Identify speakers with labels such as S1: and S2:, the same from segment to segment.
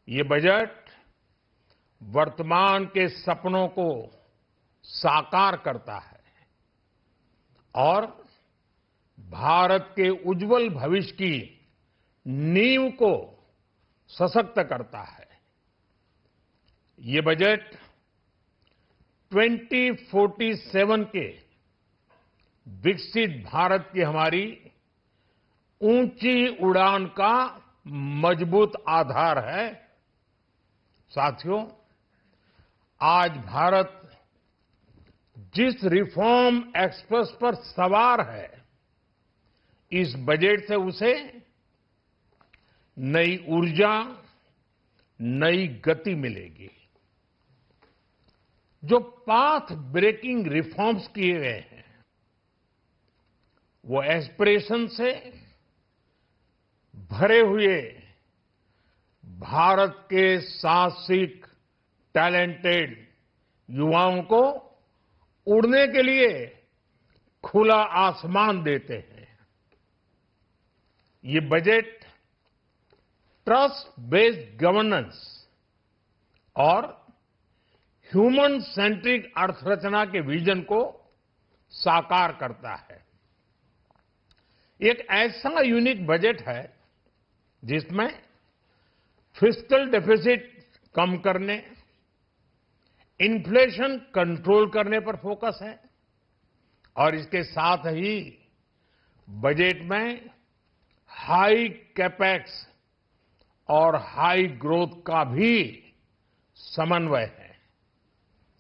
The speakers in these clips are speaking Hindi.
S1: ये बजट वर्तमान के सपनों को साकार करता है और भारत के उज्जवल भविष्य की नींव को सशक्त करता है। ये बजट 2047 के विकसित भारत की हमारी ऊंची उड़ान का मजबूत आधार है। साथियों, आज भारत जिस रिफॉर्म एक्सप्रेस पर सवार है, इस बजट से उसे नई ऊर्जा, नई गति मिलेगी। जो पाथ ब्रेकिंग रिफॉर्म्स किए गए हैं, वो एस्पिरेशन से भरे हुए भारत के साहसिक, टैलेंटेड युवाओं को उड़ने के लिए खुला आसमान देते हैं। ये बजट ट्रस्ट बेस्ड गवर्नेंस और ह्यूमन सेंट्रिक अर्थरचना के विजन को साकार करता है। एक ऐसा यूनिक बजट है जिसमें फिस्कल डेफिसिट कम करने, इन्फ्लेशन कंट्रोल करने पर फोकस है और इसके साथ ही बजट में हाई कैपेक्स और हाई ग्रोथ का भी समन्वय है।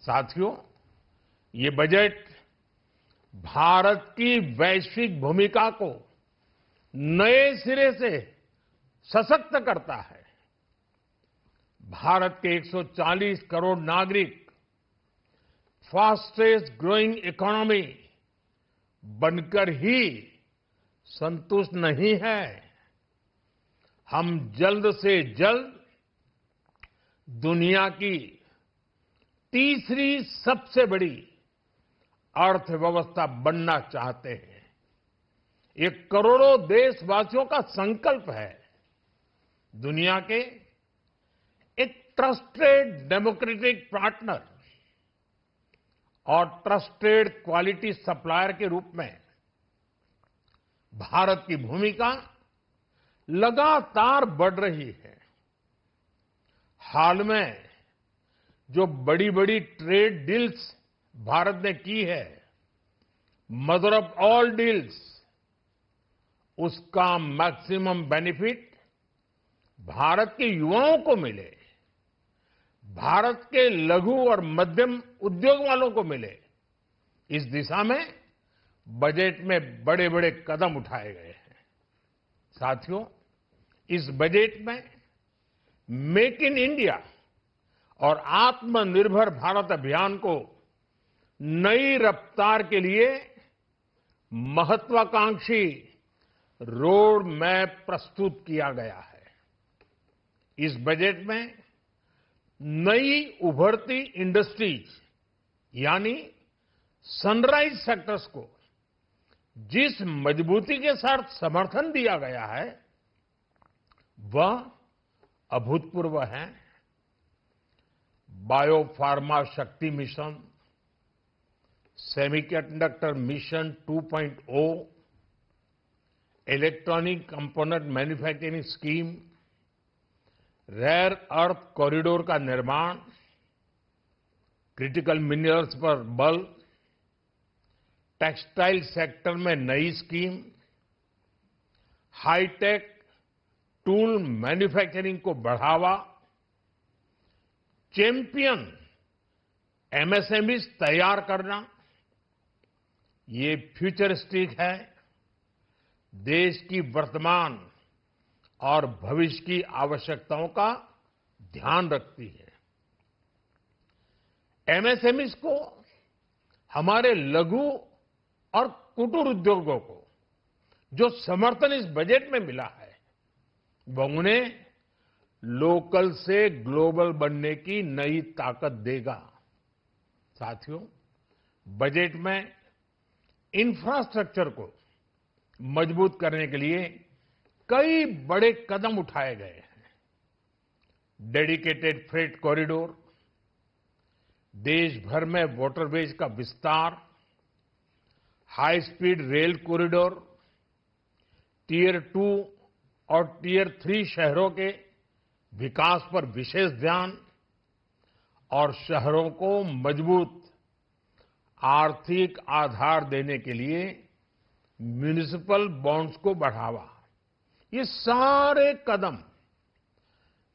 S1: साथियों, ये बजट भारत की वैश्विक भूमिका को नए सिरे से सशक्त करता है। भारत के 140 करोड़ नागरिक फास्टेस्ट ग्रोइंग इकोनॉमी बनकर ही संतुष्ट नहीं है। हम जल्द से जल्द दुनिया की तीसरी सबसे बड़ी अर्थव्यवस्था बनना चाहते हैं। ये करोड़ों देशवासियों का संकल्प है। दुनिया के एक ट्रस्टेड डेमोक्रेटिक पार्टनर और ट्रस्टेड क्वालिटी सप्लायर के रूप में भारत की भूमिका लगातार बढ़ रही है। हाल में जो बड़ी बड़ी ट्रेड डील्स भारत ने की है, मदर ऑफ ऑल डील्स, उसका मैक्सिमम बेनिफिट भारत के युवाओं को मिले, भारत के लघु और मध्यम उद्योग वालों को मिले। इस दिशा में बजट में बड़े बड़े कदम उठाए गए हैं। साथियों, इस बजट में मेक इन इंडिया और आत्मनिर्भर भारत अभियान को नई रफ्तार के लिए महत्वाकांक्षी रोड मैप प्रस्तुत किया गया है। इस बजट में नई उभरती इंडस्ट्रीज यानी सनराइज सेक्टर्स को जिस मजबूती के साथ समर्थन दिया गया है, वह अभूतपूर्व है। Bio pharma Shakti mission, semiconductor mission 2.0, electronic component manufacturing scheme, rare earth corridor का निर्माण, क्रिटिकल मिनरल्स पर बल, टेक्सटाइल सेक्टर में नई स्कीम, हाईटेक टूल मैन्युफैक्चरिंग को बढ़ावा, चैंपियन एमएसएमईज तैयार करना, ये फ्यूचरिस्टिक है, देश की वर्तमान और भविष्य की आवश्यकताओं का ध्यान रखती है। एमएसएमईज को, हमारे लघु और कुटीर उद्योगों को जो समर्थन इस बजट में मिला है, वह उन्हें लोकल से ग्लोबल बनने की नई ताकत देगा। साथियों, बजट में इंफ्रास्ट्रक्चर को मजबूत करने के लिए कई बड़े कदम उठाए गए हैं। डेडिकेटेड फ्रेट कॉरिडोर, देश भर में वाटरवेज का विस्तार, high speed rail corridor, tier 2 और टियर 3 शहरों के विकास पर विशेष ध्यान और शहरों को मजबूत आर्थिक आधार देने के लिए म्युनिसिपल बॉन्ड्स को बढ़ावा, ये सारे कदम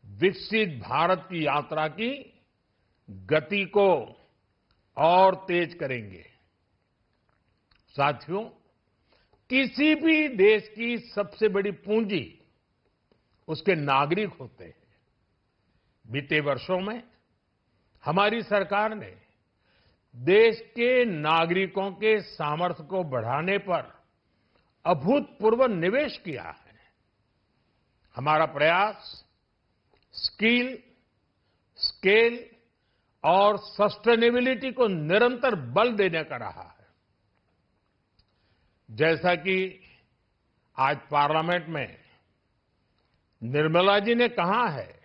S1: विकसित भारत की यात्रा की गति को और तेज करेंगे। साथियों, किसी भी देश की सबसे बड़ी पूंजी उसके नागरिक होते हैं। बीते वर्षों में हमारी सरकार ने देश के नागरिकों के सामर्थ्य को बढ़ाने पर अभूतपूर्व निवेश किया है। हमारा प्रयास स्किल, स्केल और सस्टेनेबिलिटी को निरंतर बल देने का रहा है। जैसा कि आज पार्लियामेंट में निर्मला जी ने कहा है,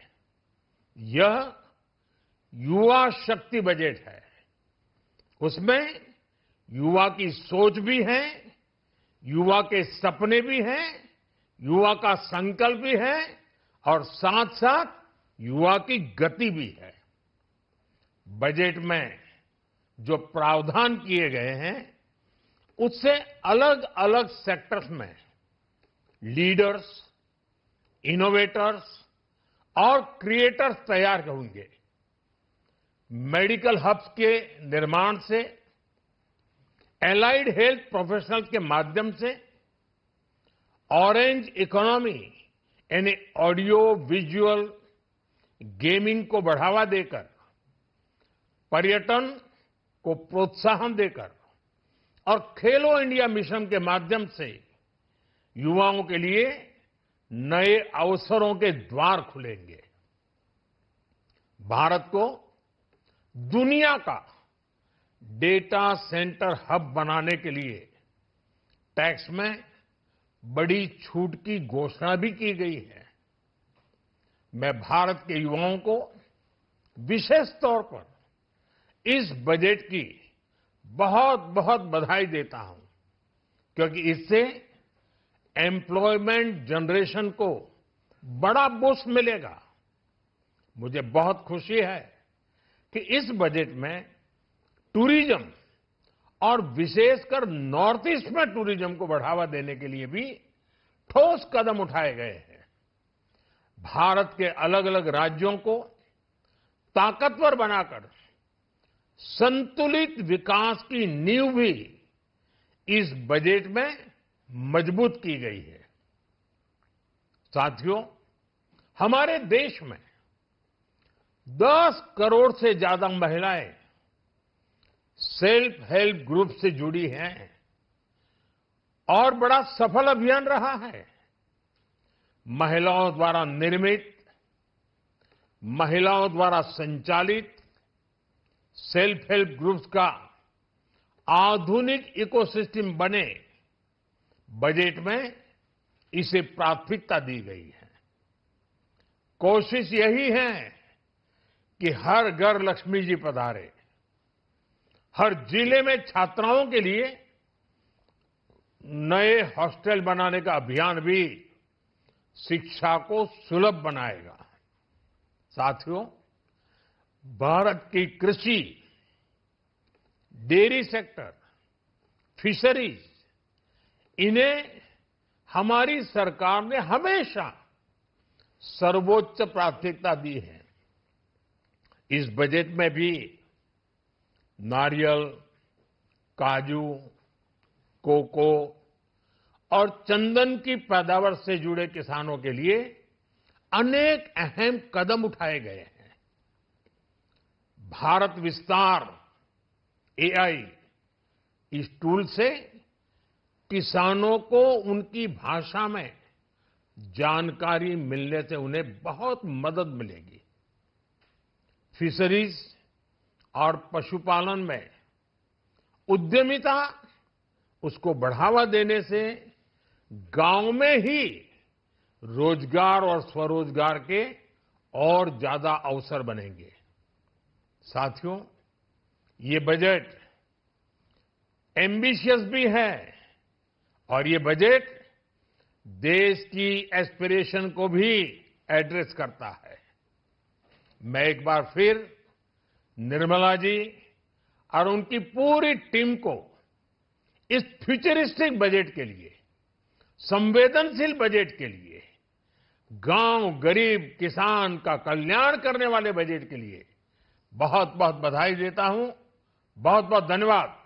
S1: यह युवा शक्ति बजट है। उसमें युवा की सोच भी है, युवा के सपने भी हैं, युवा का संकल्प भी है और साथ साथ युवा की गति भी है। बजट में जो प्रावधान किए गए हैं, उससे अलग अलग सेक्टर्स में लीडर्स, इनोवेटर्स और क्रिएटर्स तैयार होंगे। मेडिकल हब्स के निर्माण से, एलाइड हेल्थ प्रोफेशनल्स के माध्यम से, ऑरेंज इकोनॉमी यानी ऑडियो विजुअल गेमिंग को बढ़ावा देकर, पर्यटन को प्रोत्साहन देकर और खेलो इंडिया मिशन के माध्यम से युवाओं के लिए नए अवसरों के द्वार खुलेंगे। भारत को दुनिया का डेटा सेंटर हब बनाने के लिए टैक्स में बड़ी छूट की घोषणा भी की गई है। मैं भारत के युवाओं को विशेष तौर पर इस बजट की बहुत बहुत बधाई देता हूं, क्योंकि इससे एम्प्लॉयमेंट जनरेशन को बड़ा बूस्ट मिलेगा। मुझे बहुत खुशी है कि इस बजट में टूरिज्म और विशेषकर नॉर्थ ईस्ट में टूरिज्म को बढ़ावा देने के लिए भी ठोस कदम उठाए गए हैं। भारत के अलग अलग राज्यों को ताकतवर बनाकर संतुलित विकास की नींव भी इस बजट में मजबूत की गई है। साथियों, हमारे देश में 10 करोड़ से ज्यादा महिलाएं सेल्फ हेल्प ग्रुप से जुड़ी हैं और बड़ा सफल अभियान रहा है। महिलाओं द्वारा निर्मित, महिलाओं द्वारा संचालित सेल्फ हेल्प ग्रुप्स का आधुनिक इकोसिस्टम बने, बजट में इसे प्राथमिकता दी गई है। कोशिश यही है कि हर घर लक्ष्मी जी पधारे। हर जिले में छात्राओं के लिए नए हॉस्टल बनाने का अभियान भी शिक्षा को सुलभ बनाएगा। साथियों, भारत की कृषि, डेयरी सेक्टर, फिशरीज, इन्हें हमारी सरकार ने हमेशा सर्वोच्च प्राथमिकता दी है। इस बजट में भी नारियल, काजू, कोको और चंदन की पैदावार से जुड़े किसानों के लिए अनेक अहम कदम उठाए गए हैं। भारत विस्तार एआई, इस टूल से किसानों को उनकी भाषा में जानकारी मिलने से उन्हें बहुत मदद मिलेगी। फिशरीज और पशुपालन में उद्यमिता, उसको बढ़ावा देने से गांव में ही रोजगार और स्वरोजगार के और ज्यादा अवसर बनेंगे। साथियों, ये बजट एम्बिशियस भी है और ये बजट देश की एस्पिरेशन को भी एड्रेस करता है। मैं एक बार फिर निर्मला जी और उनकी पूरी टीम को इस फ्यूचरिस्टिक बजट के लिए, संवेदनशील बजट के लिए, गांव, गरीब, किसान का कल्याण करने वाले बजट के लिए बहुत बहुत बधाई देता हूं। बहुत बहुत धन्यवाद।